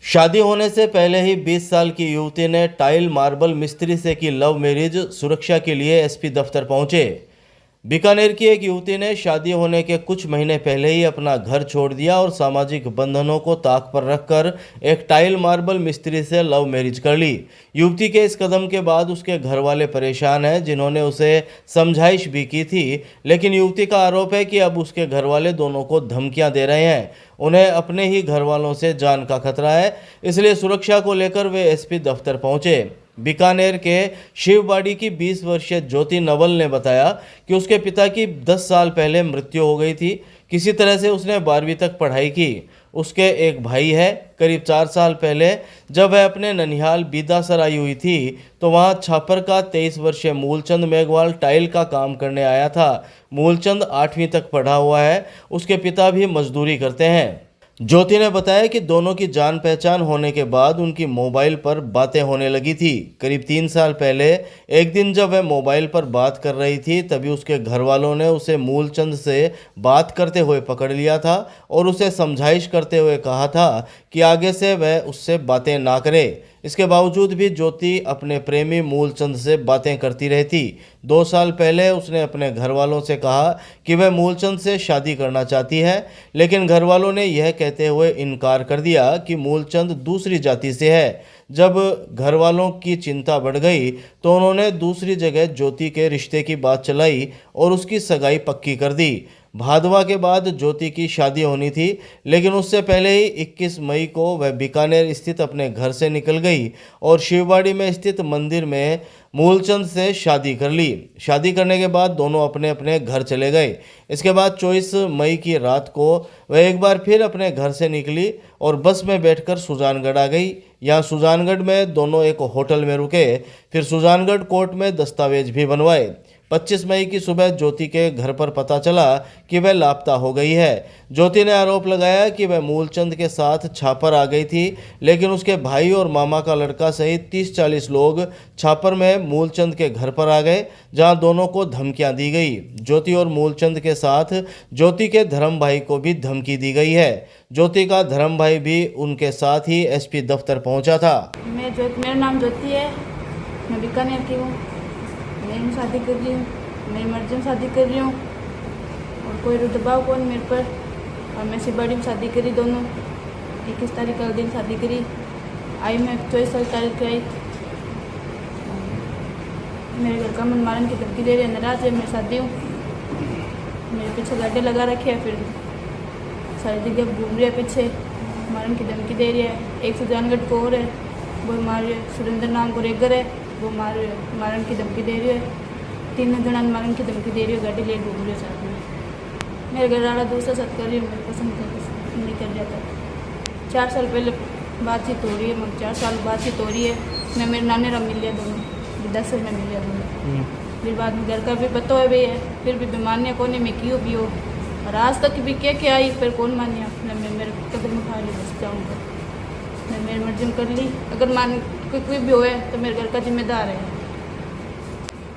शादी होने से पहले ही 20 साल की युवती ने टाइल मार्बल मिस्त्री से की लव मैरिज। सुरक्षा के लिए एसपी दफ्तर पहुंचे। बीकानेर की एक युवती ने शादी होने के कुछ महीने पहले ही अपना घर छोड़ दिया और सामाजिक बंधनों को ताक पर रखकर एक टाइल मार्बल मिस्त्री से लव मैरिज कर ली। युवती के इस कदम के बाद उसके घर वाले परेशान हैं, जिन्होंने उसे समझाइश भी की थी, लेकिन युवती का आरोप है कि अब उसके घर वाले दोनों को धमकियां दे रहे हैं। उन्हें अपने ही घर वालों से जान का खतरा है, इसलिए सुरक्षा को लेकर वे एसपी दफ्तर पहुंचे। बीकानेर के शिवबाड़ी की 20 वर्षीय ज्योति नवल ने बताया कि उसके पिता की 10 साल पहले मृत्यु हो गई थी। किसी तरह से उसने 12वीं तक पढ़ाई की। उसके एक भाई है। करीब 4 साल पहले जब वह अपने ननिहाल बीदासर आई हुई थी तो वहां छापर का 23 वर्षीय मूलचंद मेघवाल टाइल का काम करने आया था। मूलचंद 8वीं तक पढ़ा हुआ है। उसके पिता भी मजदूरी करते हैं। ज्योति ने बताया कि दोनों की जान पहचान होने के बाद उनकी मोबाइल पर बातें होने लगी थी। करीब 3 साल पहले एक दिन जब वह मोबाइल पर बात कर रही थी, तभी उसके घर वालों ने उसे मूलचंद से बात करते हुए पकड़ लिया था और उसे समझाइश करते हुए कहा था कि आगे से वह उससे बातें ना करे। इसके बावजूद भी ज्योति अपने प्रेमी मूलचंद से बातें करती रहती। 2 साल पहले उसने अपने घर वालों से कहा कि वह मूलचंद से शादी करना चाहती है, लेकिन घर वालों ने यह कहते हुए इनकार कर दिया कि मूलचंद दूसरी जाति से है। जब घर वालों की चिंता बढ़ गई तो उन्होंने दूसरी जगह ज्योति के रिश्ते की बात चलाई और उसकी सगाई पक्की कर दी। भादवा के बाद ज्योति की शादी होनी थी, लेकिन उससे पहले ही 21 मई को वह बीकानेर स्थित अपने घर से निकल गई और शिवबाड़ी में स्थित मंदिर में मूलचंद से शादी कर ली। शादी करने के बाद दोनों अपने अपने घर चले गए। इसके बाद 24 मई की रात को वह एक बार फिर अपने घर से निकली और बस में बैठकर सुजानगढ़ आ गई। यहाँ सुजानगढ़ में दोनों एक होटल में रुके, फिर सुजानगढ़ कोर्ट में दस्तावेज भी बनवाए। 25 मई की सुबह ज्योति के घर पर पता चला कि वह लापता हो गई है। ज्योति ने आरोप लगाया कि वह मूलचंद के साथ छापर आ गई थी, लेकिन उसके भाई और मामा का लड़का सहित 30-40 लोग छापर में मूलचंद के घर पर आ गए, जहां दोनों को धमकियां दी गई। ज्योति और मूलचंद के साथ ज्योति के धर्म भाई को भी धमकी दी गई है। ज्योति का धर्म भाई भी उनके साथ ही एसपी दफ्तर पहुंचा था। मेरा नाम ज्योति है, मैं बीकानेर की हूँ। मैं शादी कर रही हूँ, मेरी मर्जी में शादी कर रही हूँ और कोई दबाव कौन मेरे पर। और मैं शिवबाड़ी में शादी करी, दोनों 21 तारीख का दिन शादी करी। आई मैं 24 तारीख को आई। मेरे घर का मन मारन की धमकी दे रहे हैं, नाराज है। मैं शादी हूँ, मेरे पीछे गाड़े लगा रखे हैं, फिर सारी जगह घूम रहे हैं, पीछे मारन की धमकी दे रही है। एक सुजानगढ़ को और है, वो मार रहे। सुरेंद्र नाम को रेगर है, वो मारन की धमकी दे रही है। 3 जन मारन की धमकी दे रही है, गाड़ी ले घूम रही है साथ में। मेरे घर वाला दूसरा साथ कर रही है, मेरे पसंद नहीं कर रहा था। 4 साल पहले बातचीत हो रही है, मगर 4 साल बातचीत हो रही है। मैं मेरे नाने रहा मिल लिया, दोनों 10 में मिल लिया दोनों। फिर बाद में घर का भी पता है भी है, फिर भी बेमानियाँ कोने में क्यों भी हो, और आज तक भी क्या आई, फिर कौन मानिया। मैं मेरे कदम उठा ली, बस जाऊँगा। मैं मेरी मर्जी में कर ली। अगर मान कोई भी होए तो मेरे घर का जिम्मेदार है।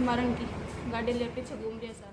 मारन की गाड़ी ले पीछे घूम रहे साथ।